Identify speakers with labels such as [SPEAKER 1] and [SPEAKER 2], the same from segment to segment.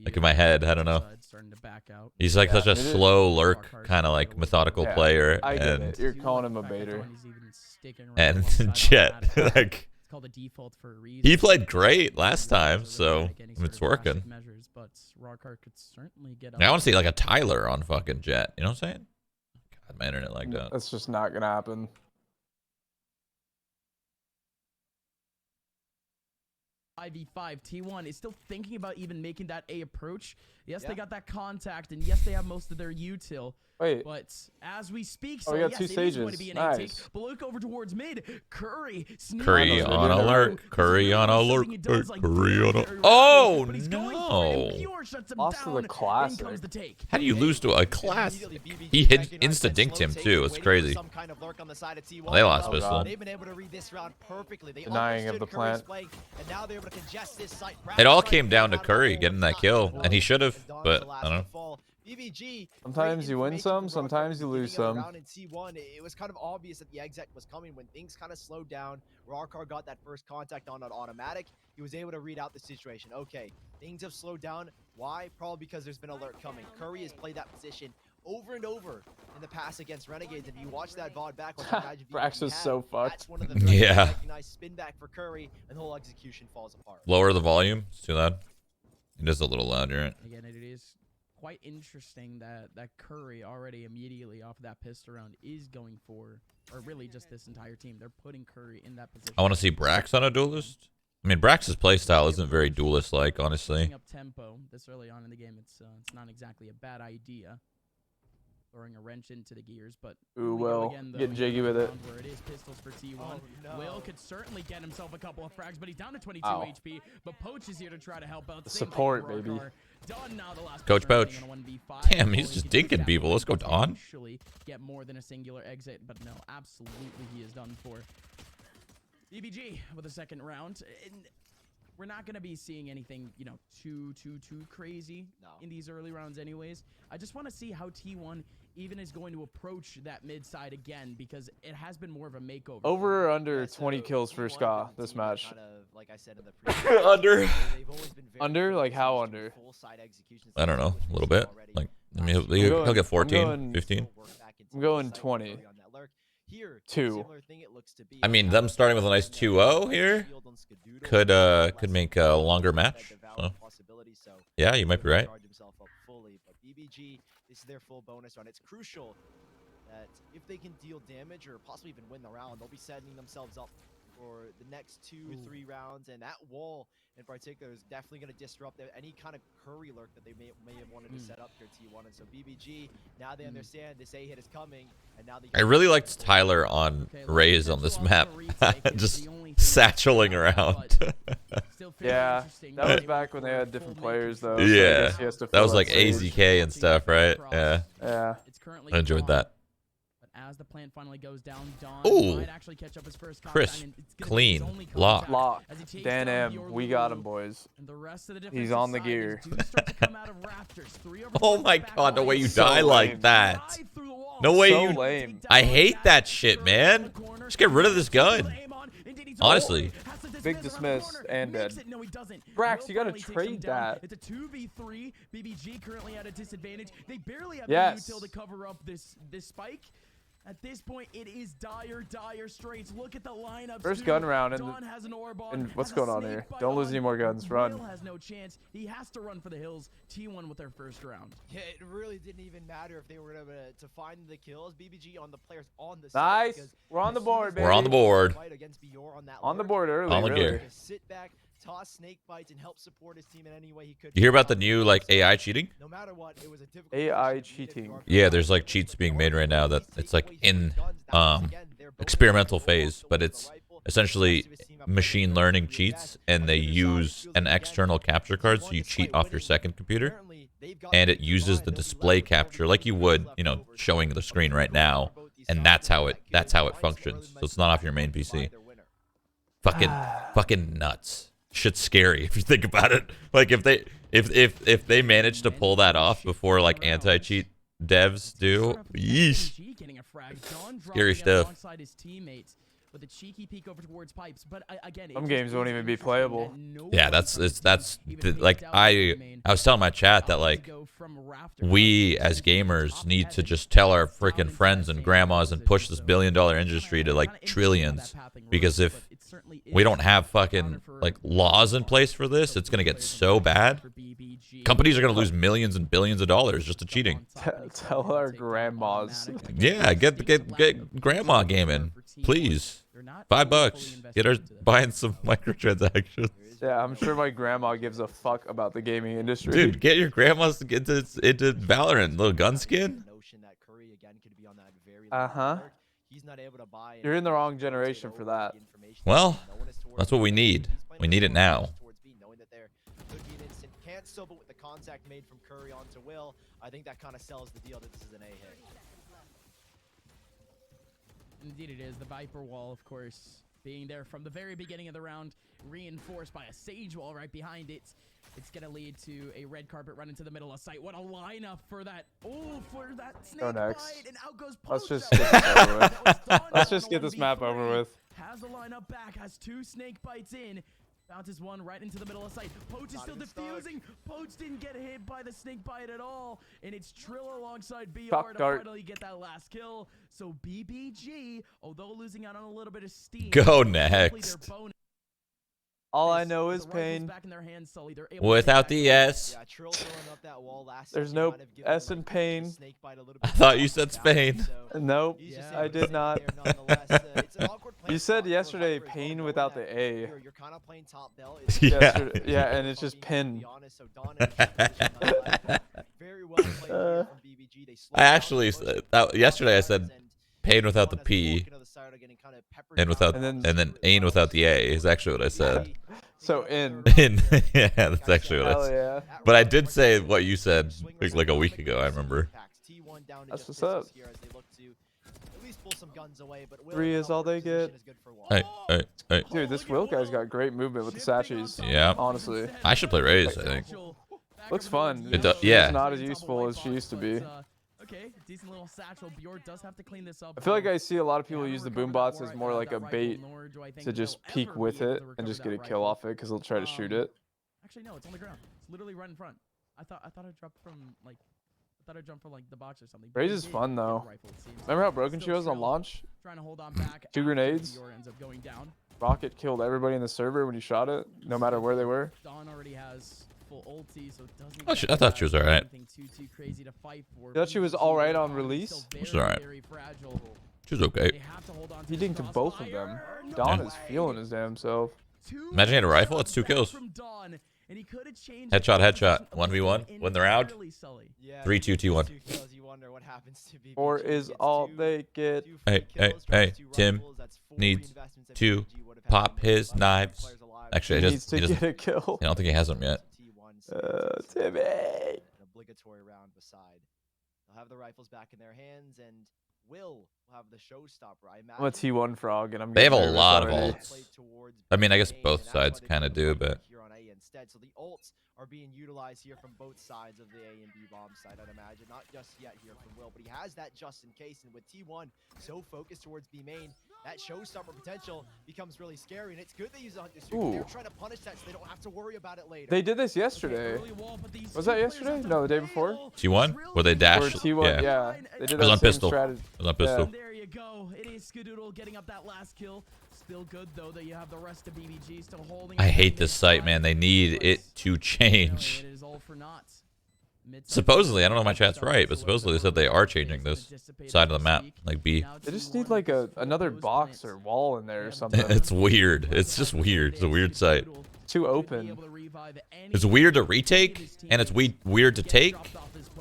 [SPEAKER 1] Like in my head, I don't know. He's like such a slow lurk, kind of like methodical player.
[SPEAKER 2] I get
[SPEAKER 1] and
[SPEAKER 2] it. You're calling him a baiter.
[SPEAKER 1] And Jet, like he played great last time, so it's working. I want to see like a Tyler on fucking Jet. You know what I'm saying? God, my internet like that.
[SPEAKER 2] That's just not gonna happen.
[SPEAKER 3] 5v5, T1 is still thinking about even making that A approach. Yes, they got that contact, and yes, they have most of their util.
[SPEAKER 2] Wait.
[SPEAKER 3] But as we speak,
[SPEAKER 2] we got two sages. Nice.
[SPEAKER 3] But look over towards mid. Curry
[SPEAKER 1] on alert. Curry on alert. Curry on alert. Oh no!
[SPEAKER 2] Lost to the classic.
[SPEAKER 1] How do you lose to a classic? He hit insta-dinked him too. It's crazy. Oh, they lost pistol.
[SPEAKER 2] Denying of the plant.
[SPEAKER 1] It all came down to Curry getting that kill, and he should have, but I don't know.
[SPEAKER 2] Sometimes you win some, sometimes you lose some.
[SPEAKER 4] It was kind of obvious that the exec was coming when things kind of slowed down. Rarkar got that first contact on an automatic. He was able to read out the situation. Okay, things have slowed down. Why? Probably because there's been alert coming. Curry has played that position over and over in the past against Renegades. And if you watch that VOD back,
[SPEAKER 2] Brax is so fucked.
[SPEAKER 4] That's one of the
[SPEAKER 1] yeah.
[SPEAKER 4] Nice spin back for Curry, and the whole execution falls apart.
[SPEAKER 1] Lower the volume. It's too loud. It is a little loud, right?
[SPEAKER 3] Again, it is quite interesting that Curry already immediately off of that pistol round is going for, or really just this entire team. They're putting Curry in that position.
[SPEAKER 1] I want to see Brax on a duelist. I mean, Brax's playstyle isn't very duelist-like, honestly.
[SPEAKER 3] Up tempo this early on in the game, it's not exactly a bad idea. Throwing a wrench into the gears, but
[SPEAKER 2] ooh, Will, get jiggy with it.
[SPEAKER 3] Where it is pistols for T1.
[SPEAKER 4] Oh, no.
[SPEAKER 3] Will could certainly get himself a couple of frags, but he's down to 22
[SPEAKER 2] Ow.
[SPEAKER 3] HP. But Poach is here to try to help out.
[SPEAKER 2] The support, baby.
[SPEAKER 3] Done now, the last
[SPEAKER 1] Coach Poach.
[SPEAKER 3] 1v5.
[SPEAKER 1] Damn, he's just dinking people. Let's go, Don.
[SPEAKER 3] Get more than a singular exit, but no, absolutely he is done for. BBG with a second round. And we're not going to be seeing anything, you know, too crazy in these early rounds anyways. I just want to see how T1 even is going to approach that mid side again, because it has been more of a makeover.
[SPEAKER 2] Over or under 20 kills for Ska this match?
[SPEAKER 4] Like I said in the
[SPEAKER 1] Under.
[SPEAKER 2] Under? Like how under?
[SPEAKER 1] I don't know. A little bit. Like, I mean, he'll get 14, 15.
[SPEAKER 2] I'm going 20. 2.
[SPEAKER 1] I mean, them starting with a nice 2-0 here could make a longer match. So. Yeah, you might be right.
[SPEAKER 4] BBG, this is their full bonus run. It's crucial that if they can deal damage or possibly even win the round, they'll be setting themselves up for the next 2-3 rounds. And that wall in particular is definitely going to disrupt any kind of Curry lurk that they may have wanted to set up here, T1. And so BBG, now they understand this A hit is coming, and now they.
[SPEAKER 1] I really liked Tyler on Rays on this map, just satcheling around.
[SPEAKER 2] Yeah, that was back when they had different players, though.
[SPEAKER 1] Yeah,
[SPEAKER 2] so
[SPEAKER 1] that was like AZK and stuff, right? Yeah.
[SPEAKER 2] Yeah.
[SPEAKER 1] I enjoyed that.
[SPEAKER 3] As the plan finally goes down, Don
[SPEAKER 1] ooh,
[SPEAKER 3] might actually catch up his first
[SPEAKER 1] crisp, clean, lock.
[SPEAKER 2] Dan M, we got him, boys. He's on the gear.
[SPEAKER 1] Oh my god, the way you die like that. No way
[SPEAKER 2] so
[SPEAKER 1] you.
[SPEAKER 2] Lame.
[SPEAKER 1] I hate that shit, man. Just get rid of this gun. Honestly.
[SPEAKER 2] Big dismiss and dead. Brax, you gotta trade that.
[SPEAKER 3] It's a 2v3. BBG currently at a disadvantage. They barely have
[SPEAKER 2] yes.
[SPEAKER 3] util to cover up this spike. At this point, it is dire straits. Look at the lineup.
[SPEAKER 2] First gun round, and what's going on here? Don't lose any more guns. Run.
[SPEAKER 3] Will has no chance. He has to run for the hills. T1 with their first round.
[SPEAKER 4] Yeah, it really didn't even matter if they were able to find the kills. BBG on the players on the
[SPEAKER 2] nice.
[SPEAKER 4] Side,
[SPEAKER 2] we're on the board, baby.
[SPEAKER 1] We're on the board.
[SPEAKER 2] On the board early.
[SPEAKER 1] On the gear.
[SPEAKER 4] Sit back, toss snake bites, and help support his team in any way he could.
[SPEAKER 1] You hear about the new like AI cheating?
[SPEAKER 4] No matter what, it was a difficult
[SPEAKER 2] AI cheating.
[SPEAKER 1] Yeah, there's like cheats being made right now that it's like in experimental phase, but it's essentially machine learning cheats, and they use an external capture card, so you cheat off your second computer, and it uses the display capture like you would, you know, showing the screen right now, and that's how it functions. So it's not off your main PC. Fucking nuts. Shit's scary if you think about it. Like if they manage to pull that off before like anti-cheat devs do, yeesh. Scary stuff.
[SPEAKER 3] with a cheeky peek over towards pipes. But again,
[SPEAKER 2] Some games won't even be playable.
[SPEAKER 1] Yeah, like I was telling my chat that like we as gamers need to just tell our freaking friends and grandmas and push this billion-dollar industry to like trillions, because if we don't have fucking like laws in place for this, it's gonna get so bad. Companies are gonna lose millions and billions of dollars just to cheating.
[SPEAKER 2] Tell our grandmas.
[SPEAKER 1] Yeah, get grandma gaming, please. $5. Get her buying some microtransactions.
[SPEAKER 2] Yeah, I'm sure my grandma gives a fuck about the gaming industry.
[SPEAKER 1] Dude, get your grandmas to get into Valorant. Little gun skin.
[SPEAKER 2] You're in the wrong generation for that.
[SPEAKER 1] Well, that's what we need. We need it now.
[SPEAKER 4] Cancel, but with the contact made from Curry onto Will, I think that kind of sells the deal that this is an A hit.
[SPEAKER 3] Indeed it is. The Viper wall, of course, being there from the very beginning of the round, reinforced by a Sage wall right behind it. It's going to lead to a red carpet run into the middle of sight. What a lineup for that. Oh, for that snake
[SPEAKER 2] Go next.
[SPEAKER 3] bite. And out goes
[SPEAKER 2] Let's
[SPEAKER 3] Post
[SPEAKER 2] just get this over with. Let's just
[SPEAKER 3] on
[SPEAKER 2] get this map
[SPEAKER 3] 1v3.
[SPEAKER 2] over with.
[SPEAKER 3] Has the lineup back, has 2 snake bites in. Bounces one right into the middle of sight. Poach is still defusing. Poach didn't get hit by the snake bite at all. And it's Trill alongside bjor to finally get that last kill. So BBG, although losing out on a little bit of steam,
[SPEAKER 1] Go next.
[SPEAKER 2] All I know is pain.
[SPEAKER 3] Back in their hands, Sully. They're able
[SPEAKER 1] Without
[SPEAKER 3] to
[SPEAKER 1] the S.
[SPEAKER 4] Yeah, Trill filling up that wall last
[SPEAKER 2] There's
[SPEAKER 4] second
[SPEAKER 2] no
[SPEAKER 4] might have given
[SPEAKER 2] S
[SPEAKER 4] them,
[SPEAKER 2] in
[SPEAKER 4] like,
[SPEAKER 2] pain.
[SPEAKER 4] the snake bite a little
[SPEAKER 1] I
[SPEAKER 4] bit
[SPEAKER 1] thought
[SPEAKER 4] more
[SPEAKER 1] you said
[SPEAKER 4] balance,
[SPEAKER 1] Spain.
[SPEAKER 4] so
[SPEAKER 2] Nope,
[SPEAKER 4] he's just
[SPEAKER 2] I
[SPEAKER 4] able to
[SPEAKER 2] did
[SPEAKER 4] stay
[SPEAKER 2] not.
[SPEAKER 4] there nonetheless. It's an awkward
[SPEAKER 2] You
[SPEAKER 4] playing
[SPEAKER 2] said
[SPEAKER 4] spot for
[SPEAKER 2] yesterday
[SPEAKER 4] Viper as well,
[SPEAKER 2] pain
[SPEAKER 4] knowing
[SPEAKER 2] without
[SPEAKER 4] that
[SPEAKER 2] the A.
[SPEAKER 4] You're kind of playing top bell.
[SPEAKER 1] Yeah.
[SPEAKER 2] Yeah, and it's just pin.
[SPEAKER 4] Very well played here from BBG. They slowed
[SPEAKER 1] I
[SPEAKER 4] down
[SPEAKER 1] actually
[SPEAKER 4] the push,
[SPEAKER 1] said that yesterday. I said pain without the P and without
[SPEAKER 2] And
[SPEAKER 1] and then ain without the A is actually what I said.
[SPEAKER 2] So in.
[SPEAKER 1] Yeah, that's actually what I
[SPEAKER 2] Hell
[SPEAKER 1] said.
[SPEAKER 2] yeah.
[SPEAKER 1] But I did say what you said like a week ago. I remember.
[SPEAKER 2] That's what's up. 3 is all they get.
[SPEAKER 1] Hey.
[SPEAKER 2] Dude, this Will guy's got great movement with the Sachis.
[SPEAKER 1] Yeah.
[SPEAKER 2] Honestly.
[SPEAKER 1] I should play Raze, I think.
[SPEAKER 2] Looks fun.
[SPEAKER 1] It does-
[SPEAKER 2] She's
[SPEAKER 1] yeah.
[SPEAKER 2] not as useful as she used to be.
[SPEAKER 3] Okay, decent little satchel. Bjor does have to clean this up.
[SPEAKER 2] I feel like I see a lot of people use the boom bots as more like a bait to just peek with it and just get a kill off it because they'll try to shoot it.
[SPEAKER 3] Actually, no, it's on the ground. It's literally right in front. I thought I dropped from like, I thought I jumped from like the box or something.
[SPEAKER 2] Raze is fun though. Remember how broken she was on launch?
[SPEAKER 3] Trying to hold on back.
[SPEAKER 2] 2 grenades.
[SPEAKER 3] Bjor ends up going down.
[SPEAKER 2] Rocket killed everybody in the server when he shot it, no matter where they were.
[SPEAKER 3] Dawn already has full ulti, so it doesn't.
[SPEAKER 1] Oh, I thought she was alright.
[SPEAKER 3] Too crazy to fight for.
[SPEAKER 2] You thought she was alright on release?
[SPEAKER 1] She's alright. She was okay.
[SPEAKER 2] He dinked both of them. Dawn is feeling his damn self.
[SPEAKER 1] Imagine he had a rifle. That's 2 kills. Headshot. 1v1. Win the round. 3-2 T1.
[SPEAKER 2] 4 is all they get.
[SPEAKER 1] Hey. Tim needs to pop his knives. Actually,
[SPEAKER 2] He needs to get a kill.
[SPEAKER 1] I don't think he has them yet.
[SPEAKER 2] Timmy.
[SPEAKER 4] An obligatory round beside. They'll have the rifles back in their hands, and Will have the showstopper.
[SPEAKER 2] I'm a T1 frog, and I'm.
[SPEAKER 1] They have a
[SPEAKER 2] getting nervous
[SPEAKER 1] lot of
[SPEAKER 2] already.
[SPEAKER 1] ults. I mean, I guess both sides kind of do, but
[SPEAKER 4] So the ults are being utilized here from both sides of the A and B bomb side, I'd imagine. Not just yet here from Will, but he has that just in case. And with T1 so focused towards B main, that showstopper potential becomes really scary. And it's good they use a hunter streak. They're trying to punish that so they don't have to worry about it later.
[SPEAKER 2] They did this yesterday. Was that yesterday? No, the day before.
[SPEAKER 1] T1 where they
[SPEAKER 2] Or
[SPEAKER 1] dash.
[SPEAKER 2] T1, yeah. They did
[SPEAKER 1] It was
[SPEAKER 2] that
[SPEAKER 1] on
[SPEAKER 2] same
[SPEAKER 1] pistol.
[SPEAKER 2] strategy.
[SPEAKER 1] It was on pistol.
[SPEAKER 3] There you go. It is Skadoodle getting up that last kill. Still good though that you have the rest of BBG still holding.
[SPEAKER 1] I hate this site, man. They need it to change.
[SPEAKER 3] It is all for naught.
[SPEAKER 1] Supposedly, I don't know if my chat's right, but supposedly they said they are changing this side of the map, like B.
[SPEAKER 2] They just need like another box or wall in there or something.
[SPEAKER 1] It's weird. It's just weird. It's a weird site.
[SPEAKER 2] Too open.
[SPEAKER 1] It's weird to retake, and it's weird to take.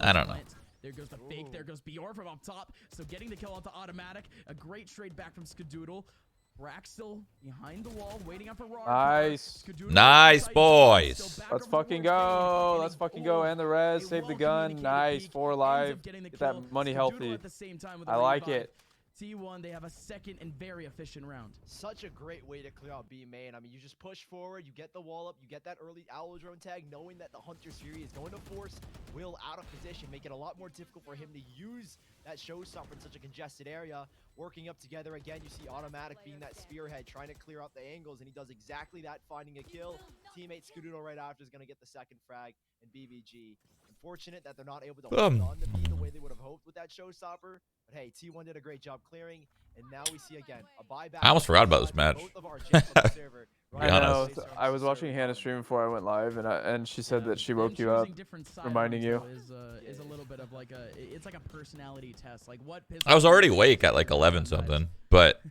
[SPEAKER 1] I don't know.
[SPEAKER 3] There goes the fake. There goes bjor from up top. So getting the kill onto automatic. A great trade back from Skadoodle. Brax still behind the wall, waiting up for Raw.
[SPEAKER 2] Nice.
[SPEAKER 1] Nice, boys.
[SPEAKER 2] Let's fucking go. Let's fucking go. And the res. Save the gun. Nice. 4 alive. Get that money healthy. I like it.
[SPEAKER 3] T1, they have a second and very efficient round.
[SPEAKER 4] Such a great way to clear out B main. I mean, you just push forward, you get the wall up, you get that early owl drone tag, knowing that the Hunter's Fury is going to force Will out of position, make it a lot more difficult for him to use that showstopper in such a congested area. Working up together again, you see Automatic being that spearhead, trying to clear out the angles, and he does exactly that, finding a kill. Teammate Skadoodle right after is going to get the second frag, and BBG. Unfortunate that they're not able to hold on to B the way they would have hoped with that showstopper. But hey, T1 did a great job clearing, and now we see again a buyback.
[SPEAKER 1] I almost forgot about this match.
[SPEAKER 4] Both of our gyms on the server.
[SPEAKER 1] I know.
[SPEAKER 2] I was watching Hannah stream before I went live, and she said that she woke you up, reminding you.
[SPEAKER 3] Is a little bit of like it's like a personality test. Like what?
[SPEAKER 1] I was already awake at like 11 something, but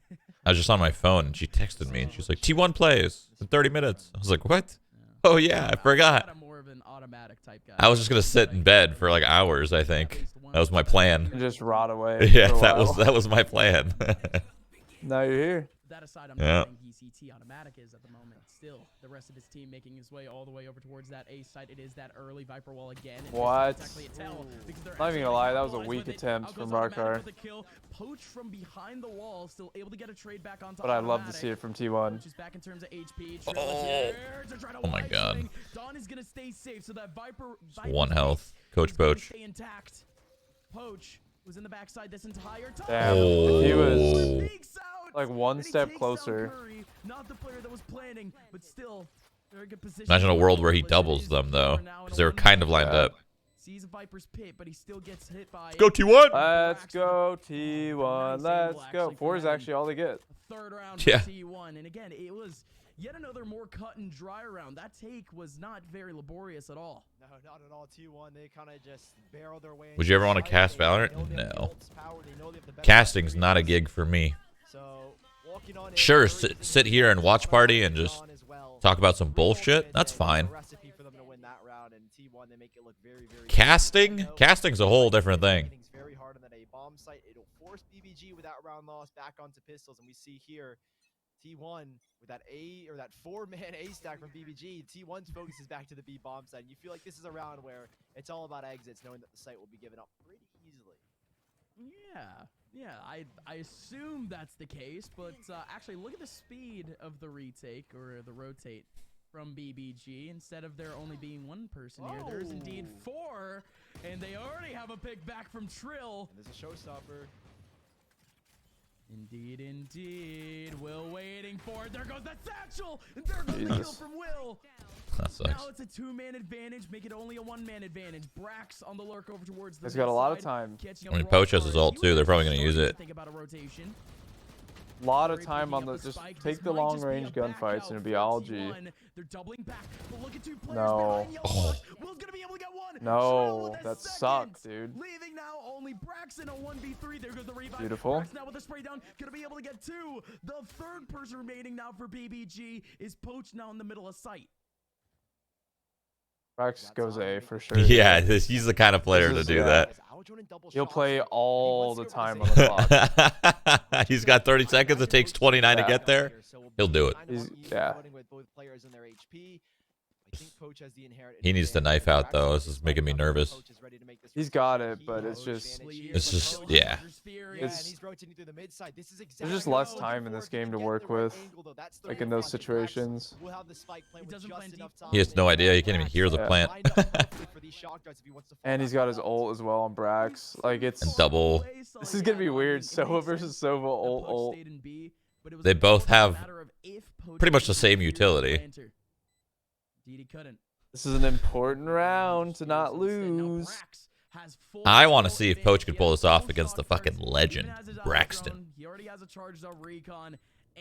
[SPEAKER 1] I was just on my phone and she texted me and she's like, T1 plays in 30 minutes. I was like, what? Oh yeah, I forgot.
[SPEAKER 3] I'm more of an automatic type guy.
[SPEAKER 1] I was just gonna sit in bed for like hours. I think that was my plan.
[SPEAKER 2] And just rot away.
[SPEAKER 1] Yeah,
[SPEAKER 2] for a
[SPEAKER 1] that
[SPEAKER 2] while.
[SPEAKER 1] was my plan.
[SPEAKER 2] Now you're here.
[SPEAKER 3] That aside, I'm
[SPEAKER 1] Yeah.
[SPEAKER 3] not saying VCT automatic is at the moment. Still, the rest of his team making his way all the way over towards that A site. It is that early Viper wall again. And
[SPEAKER 2] What?
[SPEAKER 3] it's actually a tell, because they're
[SPEAKER 2] Not even
[SPEAKER 3] actually
[SPEAKER 2] gonna lie,
[SPEAKER 3] making
[SPEAKER 2] that was a
[SPEAKER 3] noise
[SPEAKER 2] weak
[SPEAKER 3] with it.
[SPEAKER 2] attempt
[SPEAKER 3] Out
[SPEAKER 2] from
[SPEAKER 3] goes Automatic
[SPEAKER 2] Markar.
[SPEAKER 3] with a kill. Poach from behind the wall, still able to get a trade back onto
[SPEAKER 2] But I'd love to
[SPEAKER 3] Automatic.
[SPEAKER 2] see it from T1.
[SPEAKER 3] Poach is back in terms of HP.
[SPEAKER 1] Oh my God.
[SPEAKER 3] Dawn is gonna stay safe, so that Viper.
[SPEAKER 1] One health. Coach
[SPEAKER 3] is gonna
[SPEAKER 1] Poach.
[SPEAKER 3] stay intact. Poach was in the backside this entire time.
[SPEAKER 2] Damn, if he was
[SPEAKER 3] Sneaks out,
[SPEAKER 2] like one
[SPEAKER 3] and he
[SPEAKER 2] step
[SPEAKER 3] takes out
[SPEAKER 2] closer.
[SPEAKER 3] Curry, not the player that was planning, but still very good position.
[SPEAKER 1] Imagine a world where he doubles them though, because they were kind of lined up.
[SPEAKER 3] Sees a Viper's pit, but he still gets hit by.
[SPEAKER 1] Let's go T1.
[SPEAKER 2] Let's go T1. Let's go. 4 is actually all they get.
[SPEAKER 3] Third round
[SPEAKER 1] Yeah.
[SPEAKER 3] for T1, and again, it was yet another more cut and dry round. That take was not very laborious at all.
[SPEAKER 4] No, not at all. T1, they kind of just barrel their way.
[SPEAKER 1] Would you ever want to cast Valorant? No. Casting's not a gig for me. Sure, sit here and watch party and just talk about some bullshit. That's fine. Casting? Casting's a whole different thing.
[SPEAKER 4] Very hard on that A bomb site. It'll force BBG with that round loss back onto pistols, and we see here T1 with that A or that 4-man A stack from BBG. T1's focus is back to the B bomb site. And you feel like this is a round where it's all about exits, knowing that the site will be given up pretty easily.
[SPEAKER 3] Yeah, I assume that's the case, but actually look at the speed of the retake or the rotate from BBG. Instead of there only being one person here, there's indeed 4, and they already have a pick back from Trill.
[SPEAKER 4] And there's a showstopper.
[SPEAKER 3] Indeed, indeed. Will waiting for it. There goes that satchel, and there goes the kill from Will.
[SPEAKER 1] That sucks.
[SPEAKER 3] Now it's a 2-man advantage, make it only a 1-man advantage. Brax on the lurk over towards the
[SPEAKER 2] He's got a lot of
[SPEAKER 3] side,
[SPEAKER 2] time.
[SPEAKER 3] catching
[SPEAKER 1] I
[SPEAKER 3] up
[SPEAKER 1] mean,
[SPEAKER 3] Raw
[SPEAKER 1] Poach has his
[SPEAKER 3] Card.
[SPEAKER 1] ult
[SPEAKER 3] You
[SPEAKER 1] too. They're
[SPEAKER 3] would
[SPEAKER 1] probably gonna
[SPEAKER 3] start
[SPEAKER 1] use
[SPEAKER 3] to
[SPEAKER 1] it.
[SPEAKER 3] think about a rotation.
[SPEAKER 2] Lot of
[SPEAKER 3] Very
[SPEAKER 2] time on
[SPEAKER 3] picking
[SPEAKER 2] the
[SPEAKER 3] up
[SPEAKER 2] just
[SPEAKER 3] spike.
[SPEAKER 2] take
[SPEAKER 3] This
[SPEAKER 2] the
[SPEAKER 3] might
[SPEAKER 2] long
[SPEAKER 3] just be
[SPEAKER 2] range
[SPEAKER 3] a back
[SPEAKER 2] gunfights
[SPEAKER 3] out
[SPEAKER 2] and it'll be
[SPEAKER 3] for
[SPEAKER 2] all G.
[SPEAKER 3] T1. They're doubling back, but look at 2 players
[SPEAKER 2] No.
[SPEAKER 3] behind Yellow
[SPEAKER 1] Oh.
[SPEAKER 3] Bush. Will's gonna be able to get 1. Shroud
[SPEAKER 2] No,
[SPEAKER 3] with a
[SPEAKER 2] that
[SPEAKER 3] second.
[SPEAKER 2] sucks, dude.
[SPEAKER 3] Leaving now only Brax in a 1v3. There goes the revive.
[SPEAKER 2] Beautiful.
[SPEAKER 3] Brax now with a spray down, gonna be able to get 2. The third person remaining now for BBG is Poach now in the middle of sight.
[SPEAKER 2] Brax goes A for sure.
[SPEAKER 1] Yeah, he's the kind of player to
[SPEAKER 2] This is-
[SPEAKER 1] do
[SPEAKER 2] yeah.
[SPEAKER 1] that.
[SPEAKER 2] He'll play all the time on the clock.
[SPEAKER 1] He's got 30 seconds. It takes 29 to
[SPEAKER 2] Yeah.
[SPEAKER 1] get there. He'll do it.
[SPEAKER 2] Yeah.
[SPEAKER 1] He needs to knife out, though. This is making me nervous.
[SPEAKER 2] He's got it, but it's just
[SPEAKER 1] yeah.
[SPEAKER 2] there's just less time in this game to work with, like in those situations.
[SPEAKER 1] He has no idea. He can't even hear the
[SPEAKER 2] Yeah.
[SPEAKER 1] plant.
[SPEAKER 2] And he's got his ult as well on Brax. Like
[SPEAKER 1] And
[SPEAKER 2] it's
[SPEAKER 1] double.
[SPEAKER 2] This is gonna be weird. Sova versus Sova ult.
[SPEAKER 1] They both have pretty much the same utility.
[SPEAKER 2] This is an important round to not lose.
[SPEAKER 1] I want to see if Poach could pull this off against the fucking legend, Braxton.
[SPEAKER 3] He already has a charged up recon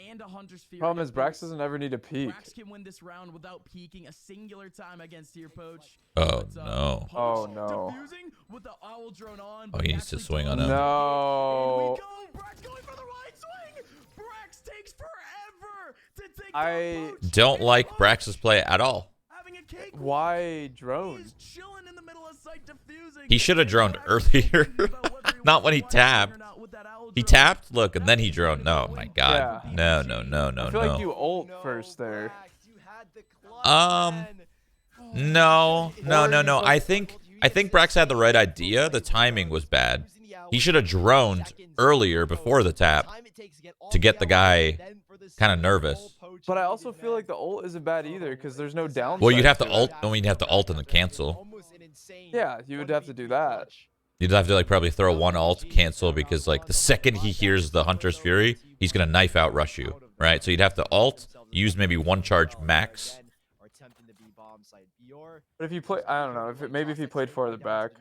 [SPEAKER 3] and a Hunter's Fury.
[SPEAKER 2] Problem is Brax doesn't ever need to peek.
[SPEAKER 3] Brax can win this round without peeking a singular time against your Poach.
[SPEAKER 1] Oh,
[SPEAKER 3] But,
[SPEAKER 1] no.
[SPEAKER 2] Oh, no.
[SPEAKER 3] Defusing with the owl drone on,
[SPEAKER 1] Oh,
[SPEAKER 3] but
[SPEAKER 1] he needs to
[SPEAKER 3] actually
[SPEAKER 1] swing on
[SPEAKER 3] does-
[SPEAKER 1] him.
[SPEAKER 2] No.
[SPEAKER 3] Here we go. Brax going for the right swing. Brax takes forever to take
[SPEAKER 2] I
[SPEAKER 3] down Poach.
[SPEAKER 1] Don't
[SPEAKER 3] And
[SPEAKER 1] like
[SPEAKER 3] Poach
[SPEAKER 1] Brax's play at all.
[SPEAKER 3] having a cake.
[SPEAKER 2] Why drone?
[SPEAKER 3] He's chilling in the middle of sight defusing.
[SPEAKER 1] He should have droned
[SPEAKER 3] Brax
[SPEAKER 1] earlier.
[SPEAKER 3] thinking about whether he
[SPEAKER 1] Not
[SPEAKER 3] wants
[SPEAKER 1] when
[SPEAKER 3] to
[SPEAKER 1] he
[SPEAKER 3] fly swing or
[SPEAKER 1] tapped.
[SPEAKER 3] not with that owl
[SPEAKER 1] He
[SPEAKER 3] drone.
[SPEAKER 1] tapped, look, and then he droned. No, my God.
[SPEAKER 2] Yeah.
[SPEAKER 1] No, no, no, no,
[SPEAKER 2] I feel like
[SPEAKER 1] no.
[SPEAKER 2] you ult first there.
[SPEAKER 1] No. I think Brax had the right idea. The timing was bad. He should have droned earlier before the tap to get the guy kind of nervous.
[SPEAKER 2] But I also feel like the ult isn't bad either because there's no downside.
[SPEAKER 1] Well, you'd have to
[SPEAKER 2] to
[SPEAKER 1] ult.
[SPEAKER 2] it.
[SPEAKER 1] I mean, you'd have to ult and then cancel.
[SPEAKER 2] Yeah, you would have to do that.
[SPEAKER 1] You'd have to like probably throw one ult, cancel, because like the second he hears the Hunter's Fury, he's gonna knife out rush you, right? So you'd have to ult, use maybe one charge max.
[SPEAKER 2] But if you play, I don't know, maybe if you played farther back.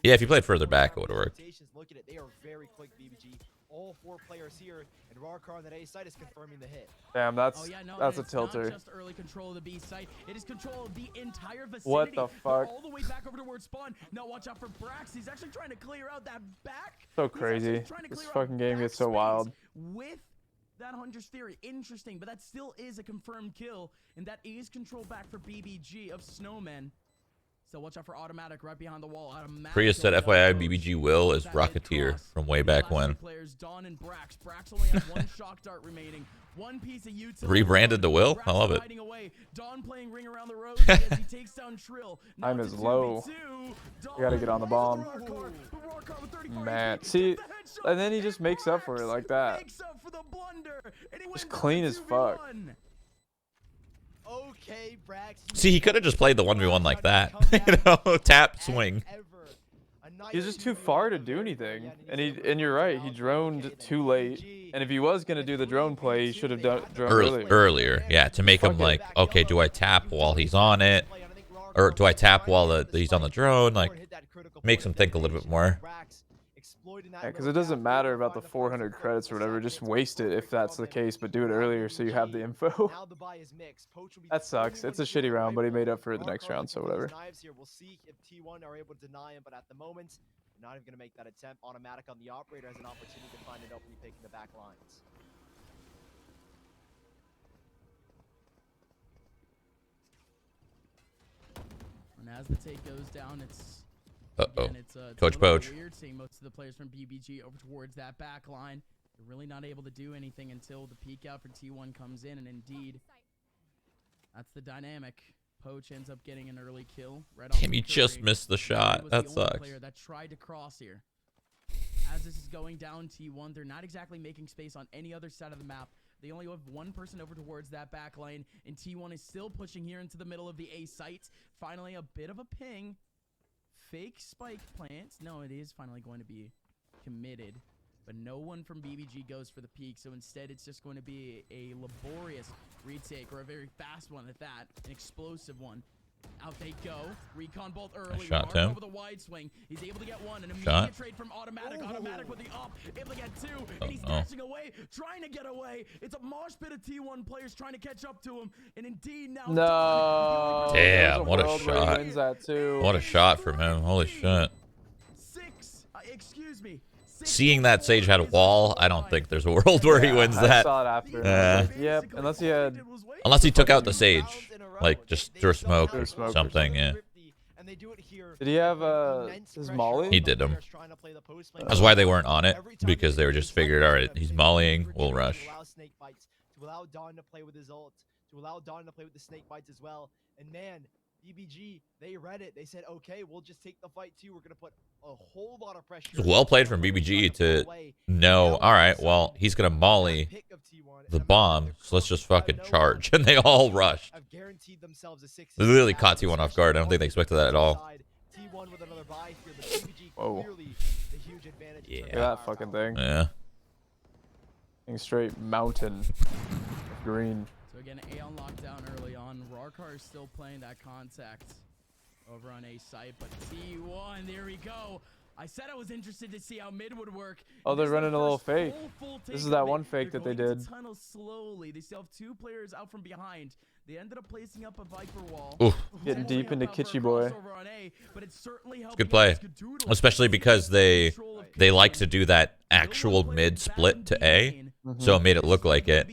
[SPEAKER 1] Yeah, if you played further back, it would have worked.
[SPEAKER 4] Look at it, they are very quick, BBG. All 4 players here, and Rarkar on that A side is confirming the hit.
[SPEAKER 2] Damn, that's
[SPEAKER 3] Oh, yeah, no,
[SPEAKER 2] that's a
[SPEAKER 3] and it's not
[SPEAKER 2] tilter.
[SPEAKER 3] just early control of the B site. It is control of the entire vicinity.
[SPEAKER 2] What the
[SPEAKER 3] They're
[SPEAKER 2] fuck?
[SPEAKER 3] all the way back over towards spawn. Now watch out for Brax. He's actually trying to clear out that back.
[SPEAKER 2] So
[SPEAKER 3] He's actually
[SPEAKER 2] crazy.
[SPEAKER 3] trying to
[SPEAKER 2] This
[SPEAKER 3] clear out
[SPEAKER 2] fucking game gets so
[SPEAKER 3] backspace
[SPEAKER 2] wild.
[SPEAKER 3] with that Hunter's Theory. Interesting, but that still is a confirmed kill, and that is control back for BBG of Snowmen. So watch out for automatic right behind the wall. Automatic
[SPEAKER 1] Prius said,
[SPEAKER 3] going down
[SPEAKER 1] FYI,
[SPEAKER 3] approach.
[SPEAKER 1] BBG Will is
[SPEAKER 3] That mid
[SPEAKER 1] Rocketeer
[SPEAKER 3] cross.
[SPEAKER 1] from way
[SPEAKER 3] The
[SPEAKER 1] back
[SPEAKER 3] last two
[SPEAKER 1] when.
[SPEAKER 3] Players, Dawn and Brax. Brax only has one shock dart remaining. One piece of utility.
[SPEAKER 1] Rebranded to Will? I love it.
[SPEAKER 3] Hiding away. Dawn playing ring around the rosy as he takes down Trill. Now
[SPEAKER 2] Time
[SPEAKER 3] it's
[SPEAKER 2] is
[SPEAKER 3] a
[SPEAKER 2] low.
[SPEAKER 3] 2v2.
[SPEAKER 2] You gotta get on the bomb.
[SPEAKER 3] Rarkar, but Rarkar with 35
[SPEAKER 2] Man,
[SPEAKER 3] HP
[SPEAKER 2] see,
[SPEAKER 3] gets the headshot,
[SPEAKER 2] and then he just makes up for it
[SPEAKER 3] Brax
[SPEAKER 2] like that.
[SPEAKER 3] makes up for the blunder, and he wins
[SPEAKER 2] Just clean
[SPEAKER 3] the
[SPEAKER 2] as fuck.
[SPEAKER 3] 2v1.
[SPEAKER 4] Okay, Brax.
[SPEAKER 1] See, he could have just played the 1v1 like that. You know, tap, swing.
[SPEAKER 2] He was just too far to do anything. And you're right, he droned too late. And if he was gonna do the drone play, he should have done droned earlier.
[SPEAKER 1] Earlier, yeah, to make him
[SPEAKER 2] Fuck it.
[SPEAKER 1] like, okay, do I tap while he's on it? Or do I tap while he's on the drone? Like, makes him think a little bit more.
[SPEAKER 2] Yeah, because it doesn't matter about the 400 credits or whatever. Just waste it if that's the case, but do it earlier so you have the info. That sucks. It's a shitty round, but he made up for it the next round, so whatever.
[SPEAKER 4] We'll see if T1 are able to deny him, but at the moment, not even going to make that attempt. Automatic on the operator has an opportunity to find it open, picking the back lines.
[SPEAKER 3] And as the take goes down, it's
[SPEAKER 1] Uh-oh.
[SPEAKER 3] again, it's
[SPEAKER 1] Coach
[SPEAKER 3] a little bit
[SPEAKER 1] Poach.
[SPEAKER 3] weird seeing most of the players from BBG over towards that back line. They're really not able to do anything until the peek out for T1 comes in, and indeed, that's the dynamic. Poach ends up getting an early kill. Right off
[SPEAKER 1] Damn,
[SPEAKER 3] the
[SPEAKER 1] he just
[SPEAKER 3] Curry.
[SPEAKER 1] missed the
[SPEAKER 3] He
[SPEAKER 1] shot.
[SPEAKER 3] was
[SPEAKER 1] That
[SPEAKER 3] the only
[SPEAKER 1] sucks.
[SPEAKER 3] player that tried to cross here. As this is going down T1, they're not exactly making space on any other side of the map. They only have one person over towards that back lane, and T1 is still pushing here into the middle of the A site. Finally, a bit of a ping. Fake spike plant. No, it is finally going to be committed. But no one from BBG goes for the peak, so instead it's just going to be a laborious retake, or a very fast one at that, an explosive one. Out they go. Recon bolt early.
[SPEAKER 1] shot,
[SPEAKER 3] Mark
[SPEAKER 1] Tim.
[SPEAKER 3] over the wide swing. He's able to get one. An immediate
[SPEAKER 1] Shot.
[SPEAKER 3] trade from automatic. Automatic with the up. Able to get two. And he's
[SPEAKER 1] Uh-oh.
[SPEAKER 3] dashing away. Trying to get away. It's a mosh pit of T1 players trying to catch up to him. And indeed now.
[SPEAKER 2] No.
[SPEAKER 1] Damn,
[SPEAKER 2] There's
[SPEAKER 1] what a
[SPEAKER 2] world where he
[SPEAKER 1] shot.
[SPEAKER 2] wins that too.
[SPEAKER 1] What a shot from him. Holy shit.
[SPEAKER 3] Excuse me.
[SPEAKER 1] Seeing that Sage had a wall, I don't think there's a world where he wins
[SPEAKER 2] I
[SPEAKER 1] that.
[SPEAKER 2] saw it after. and I was like, yep, unless he had.
[SPEAKER 1] Unless he took out the Sage. Like, just through smoke
[SPEAKER 2] Through
[SPEAKER 1] or
[SPEAKER 2] smoke or
[SPEAKER 1] something, yeah.
[SPEAKER 2] Did he have his molly?
[SPEAKER 1] He did him. That's why they weren't on it, because they were just figured, all right, he's mollying, we'll rush.
[SPEAKER 4] To allow Dawn to play with his ult, to allow Dawn to play with the snake bites as well. And man, BBG, they read it. They said, okay, we'll just take the fight too. We're going to put a whole lot of pressure.
[SPEAKER 1] It's well played from BBG to know, all right, well, he's going to molly the bomb, so let's just fucking charge. And they all rushed. They literally caught T1 off guard. I don't think they expected that at all.
[SPEAKER 2] Whoa.
[SPEAKER 1] Yeah.
[SPEAKER 2] Look at that fucking thing.
[SPEAKER 1] Yeah.
[SPEAKER 2] Straight mountain green.
[SPEAKER 3] So again, A on lockdown early on. Rarkar is still playing that contact over on A site, but T1, there we go. I said I was interested to see how mid would work.
[SPEAKER 2] Oh, they're
[SPEAKER 3] This is
[SPEAKER 2] running
[SPEAKER 3] the
[SPEAKER 2] a little
[SPEAKER 3] first
[SPEAKER 2] fake.
[SPEAKER 3] full
[SPEAKER 2] This is
[SPEAKER 3] take
[SPEAKER 2] that
[SPEAKER 3] of
[SPEAKER 2] one
[SPEAKER 3] it.
[SPEAKER 2] fake
[SPEAKER 3] They're
[SPEAKER 2] that they
[SPEAKER 3] going to
[SPEAKER 2] did.
[SPEAKER 3] tunnel slowly. They still have two players out from behind. They ended up placing up a Viper wall.
[SPEAKER 1] Oof.
[SPEAKER 2] Getting deep into Kitschy boy.
[SPEAKER 1] Good play. Especially because they like to do that actual mid split to A. So it made it look like it.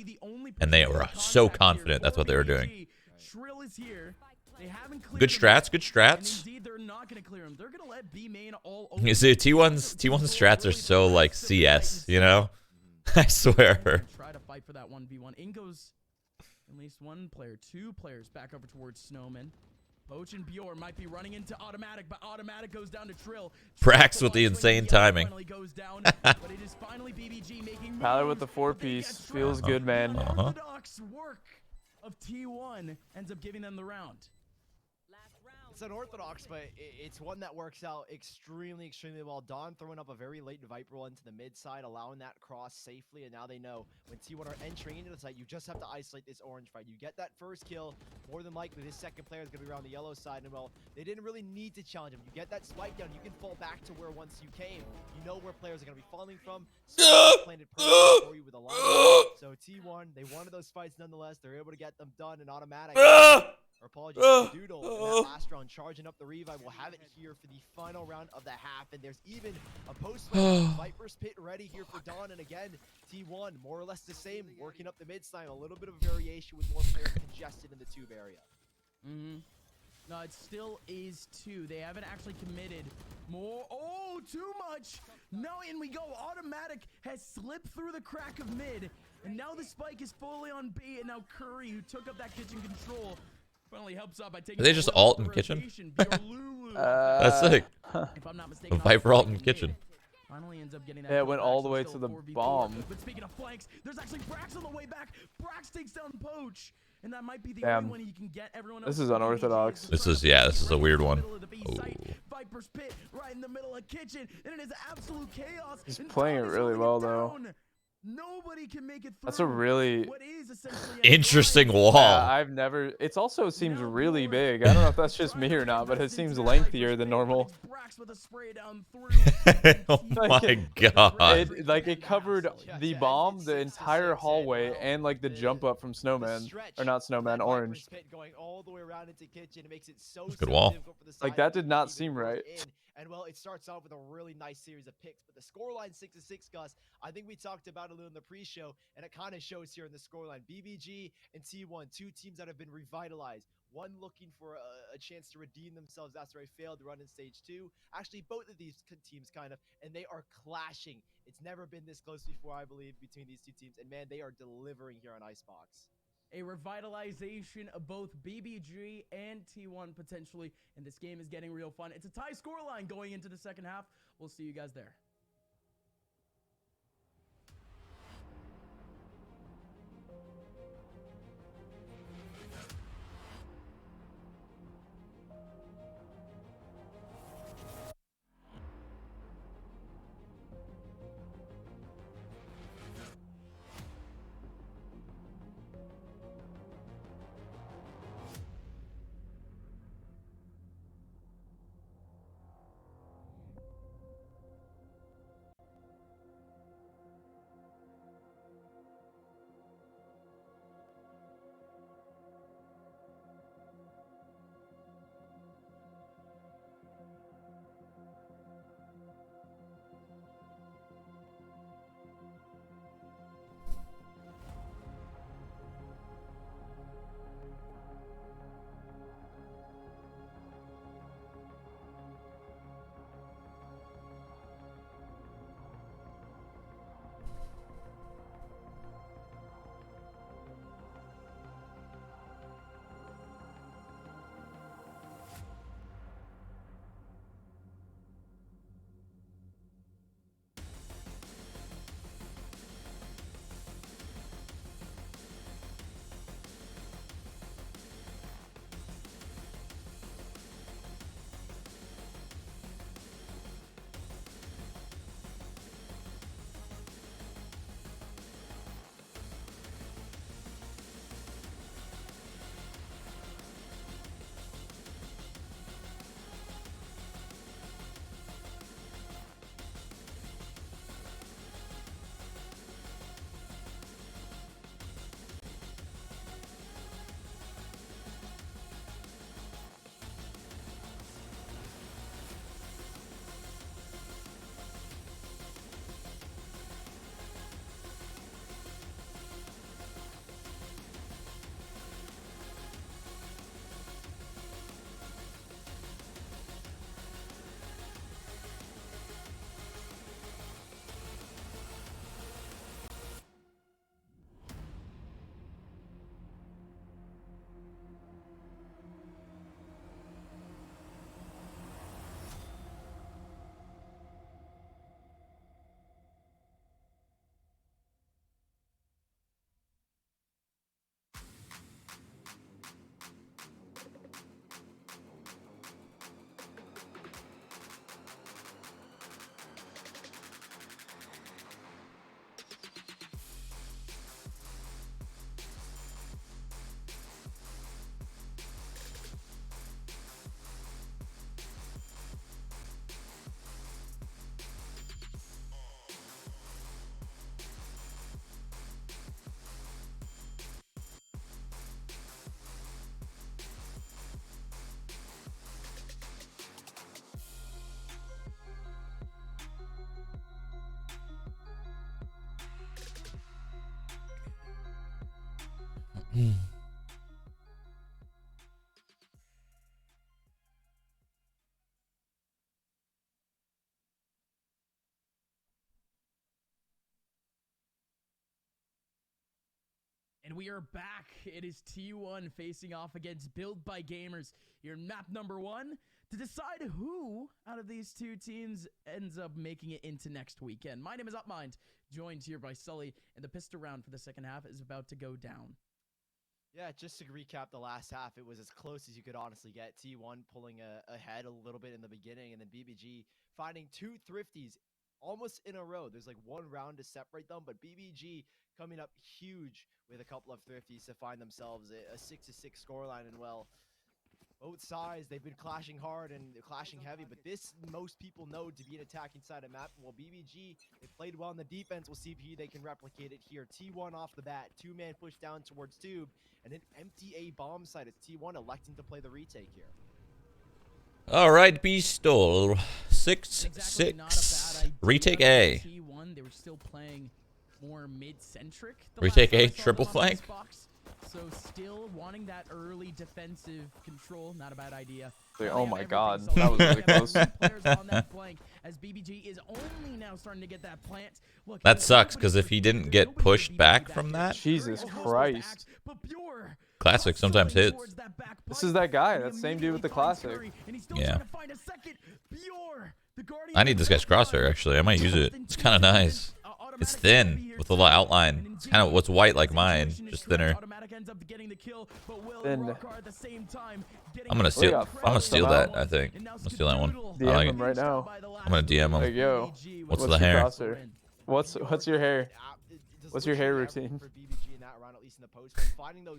[SPEAKER 1] And they were so confident that's what they were doing. Good strats, good strats. You see, T1's strats are so like CS, you know? I swear.
[SPEAKER 3] Try to fight for that 1v1. In goes at least one player, two players back over towards Snowman. Poach and bjor might be running into automatic, but automatic goes down to trill.
[SPEAKER 1] Brax with the insane timing.
[SPEAKER 3] Goes down, but it is finally BBG making
[SPEAKER 2] Tyler with the
[SPEAKER 3] moves,
[SPEAKER 2] 4-piece.
[SPEAKER 3] but they get
[SPEAKER 2] Feels
[SPEAKER 3] trapped.
[SPEAKER 2] good, man.
[SPEAKER 3] The unorthodox work of T1 ends up giving them the round.
[SPEAKER 4] It's unorthodox, but it's one that works out extremely well. Dawn throwing up a very late Viper roll into the mid side, allowing that cross safely, and now they know when T1 are entering into the site, you just have to isolate this orange fight. You get that first kill, more than likely this second player is going to be around the yellow side, and well, they didn't really need to challenge him. You get that spike down, you can fall back to where once you came. You know where players are going to be falling from. Planted perfectly for you with a line. So T1, they wanted those fights nonetheless. They're able to get them done in automatic. Or apologies, skadoodle in that last round, charging up the revive. We'll have it here for the final round of the half, and there's even a post Viper's Pit ready here for Dawn, and again, T1 more or less the same, working up the mid side, a little bit of a variation with more players congested in the tube area.
[SPEAKER 3] No, it still is 2. They haven't actually committed more. Oh, too much. No, in we go. Automatic has slipped through the crack of mid, and now the spike is fully on B, and now Curry, who took up that kitchen control, finally helps out by taking.
[SPEAKER 1] Are they just alt in kitchen? That's sick.
[SPEAKER 3] If I'm not mistaken,
[SPEAKER 1] Viper alt in kitchen.
[SPEAKER 3] Finally ends up getting that.
[SPEAKER 2] Yeah, it went all the way to the bomb.
[SPEAKER 3] But speaking of flanks, there's actually Brax on the way back. Brax takes down Poach, and that might be the
[SPEAKER 2] Damn.
[SPEAKER 3] only one he can get. Everyone
[SPEAKER 2] This
[SPEAKER 3] else
[SPEAKER 2] is unorthodox.
[SPEAKER 1] This is a weird one. Oh.
[SPEAKER 3] Viper's Pit right in the middle of kitchen, and it is absolute chaos.
[SPEAKER 2] He's
[SPEAKER 3] and
[SPEAKER 2] playing
[SPEAKER 3] Dawn
[SPEAKER 2] it
[SPEAKER 3] is
[SPEAKER 2] really
[SPEAKER 3] holding
[SPEAKER 2] well,
[SPEAKER 3] it
[SPEAKER 2] though.
[SPEAKER 3] down. Nobody can make it through.
[SPEAKER 2] That's a really
[SPEAKER 3] what is essentially a
[SPEAKER 1] Interesting
[SPEAKER 3] grind.
[SPEAKER 1] wall.
[SPEAKER 2] I've never. It also seems really big. I don't know if that's just me or not, but it seems lengthier than normal.
[SPEAKER 3] Brax with a spray down through.
[SPEAKER 1] Oh my god.
[SPEAKER 2] It covered the bomb, the entire hallway, and like the jump up from Snowman, or not Snowman, Orange.
[SPEAKER 4] Going all the way around into kitchen, it makes it so
[SPEAKER 1] Good wall.
[SPEAKER 4] difficult for the
[SPEAKER 2] Like
[SPEAKER 4] side
[SPEAKER 2] that
[SPEAKER 4] to
[SPEAKER 2] did not
[SPEAKER 4] even
[SPEAKER 2] seem
[SPEAKER 4] work
[SPEAKER 2] right.
[SPEAKER 4] in. And well, it starts off with a really nice series of picks, but the scoreline 6-6, Gus, I think we talked about it a little in the pre-show, and it kind of shows here in the scoreline. BBG and T1, 2 teams that have been revitalized. One looking for a chance to redeem themselves after a failed run in stage 2. Actually, both of these teams kind of, and they are clashing. It's never been this close before, I believe, between these 2 teams, and man, they are delivering here on Icebox.
[SPEAKER 3] A revitalization of both BBG and T1 potentially, and this game is getting real fun. It's a tie scoreline going into the second half. We'll see you guys there. we are back. It is T1 facing off against Built by Gamers here in map number 1 to decide who out of these two teams ends up making it into next weekend. My name is Upmind, joined here by Sully, and the pistol round for the second half is about to go down.
[SPEAKER 4] Yeah, just to recap the last half, it was as close as you could honestly get. T1 pulling ahead a little bit in the beginning, and then BBG finding two thrifties almost in a row. There's like one round to separate them, but BBG coming up huge with a couple of thrifties to find themselves a 6-6 scoreline. And well, both sides, they've been clashing hard and clashing heavy, but this most people know to be an attacking side of map. Well, BBG, they played well in the defense. We'll see if they can replicate it here. T1 off the bat, two-man push down towards Tube, and an empty A bomb site. It's T1 electing to play the retake here.
[SPEAKER 1] All right, B stole 6-6.
[SPEAKER 3] Exactly, not a bad idea.
[SPEAKER 1] Retake A.
[SPEAKER 3] T1, they were still playing more mid-centric.
[SPEAKER 1] Retake A, triple flank.
[SPEAKER 3] So still wanting that early defensive control, not a bad idea.
[SPEAKER 2] Oh my god, that was really close.
[SPEAKER 3] Players on that flank, as BBG is only now starting to get that plant. Look,
[SPEAKER 1] That sucks because if he didn't get pushed back from that,
[SPEAKER 2] Jesus Christ.
[SPEAKER 1] Classic sometimes hits.
[SPEAKER 2] This is that guy, that same dude with the classic.
[SPEAKER 1] Yeah. I need this guy's crosshair actually. I might use it. It's kind of nice. It's thin with a little outline. It's kind of what's white like mine, just thinner.
[SPEAKER 2] Thin.
[SPEAKER 1] I'm gonna steal that. I think I'm gonna steal that one. I
[SPEAKER 2] DM
[SPEAKER 1] like
[SPEAKER 2] him
[SPEAKER 1] it.
[SPEAKER 2] right now.
[SPEAKER 1] I'm gonna DM
[SPEAKER 2] Like,
[SPEAKER 1] him.
[SPEAKER 2] yo,
[SPEAKER 1] What's the
[SPEAKER 2] your
[SPEAKER 1] hair?
[SPEAKER 2] crosshair? What's your hair? What's your hair routine?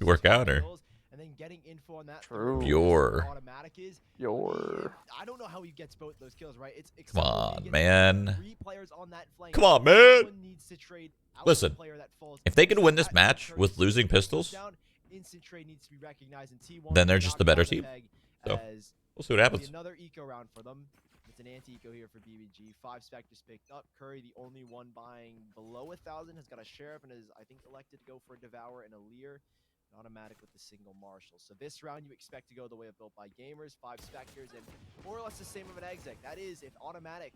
[SPEAKER 1] You work out or?
[SPEAKER 4] And then getting info on that.
[SPEAKER 2] True.
[SPEAKER 1] Bjor.
[SPEAKER 4] Automatic is.
[SPEAKER 2] Bjor.
[SPEAKER 4] I don't know how he gets both those kills, right? It's
[SPEAKER 1] Come on, man.
[SPEAKER 4] 3 players on that flank.
[SPEAKER 1] Come on, man.
[SPEAKER 4] Someone needs to trade out
[SPEAKER 1] Listen,
[SPEAKER 4] the player that falls.
[SPEAKER 1] if they can win this match with losing pistols,
[SPEAKER 4] Instant trade needs to be recognized in T1.
[SPEAKER 1] then they're just the better team. So,
[SPEAKER 4] As
[SPEAKER 1] we'll see what happens.
[SPEAKER 4] another eco round for them. It's an anti-eco here for BBG. 5 Spectres picked up. Curry, the only one buying below 1,000, has got a Sheriff and is, I think, elected to go for a Devour and a Lear. An automatic with the single Marshal. So this round, you expect to go the way of Built by Gamers. 5 Spectres and more or less the same of an exec. That is, if automatic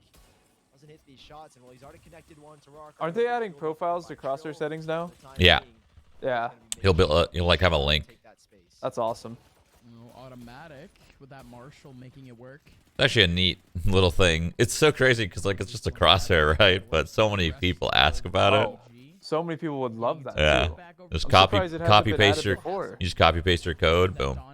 [SPEAKER 4] doesn't hit these shots, and well, he's already connected one to Rock.
[SPEAKER 2] Aren't they adding profiles to crosshair settings now?
[SPEAKER 1] Yeah.
[SPEAKER 2] Yeah.
[SPEAKER 1] He'll like have a link.
[SPEAKER 2] That's awesome.
[SPEAKER 3] No, automatic with that Marshal making it work.
[SPEAKER 1] It's actually a neat little thing. It's so crazy because like it's just a crosshair, right? But so many people ask about it.
[SPEAKER 2] So many people would love that.
[SPEAKER 1] Yeah.
[SPEAKER 2] Too.
[SPEAKER 1] Just
[SPEAKER 2] I'm
[SPEAKER 1] copy
[SPEAKER 2] surprised it hasn't been
[SPEAKER 1] paste
[SPEAKER 2] added
[SPEAKER 1] your
[SPEAKER 2] before.
[SPEAKER 1] you just copy paste your code, boom.
[SPEAKER 2] Dude,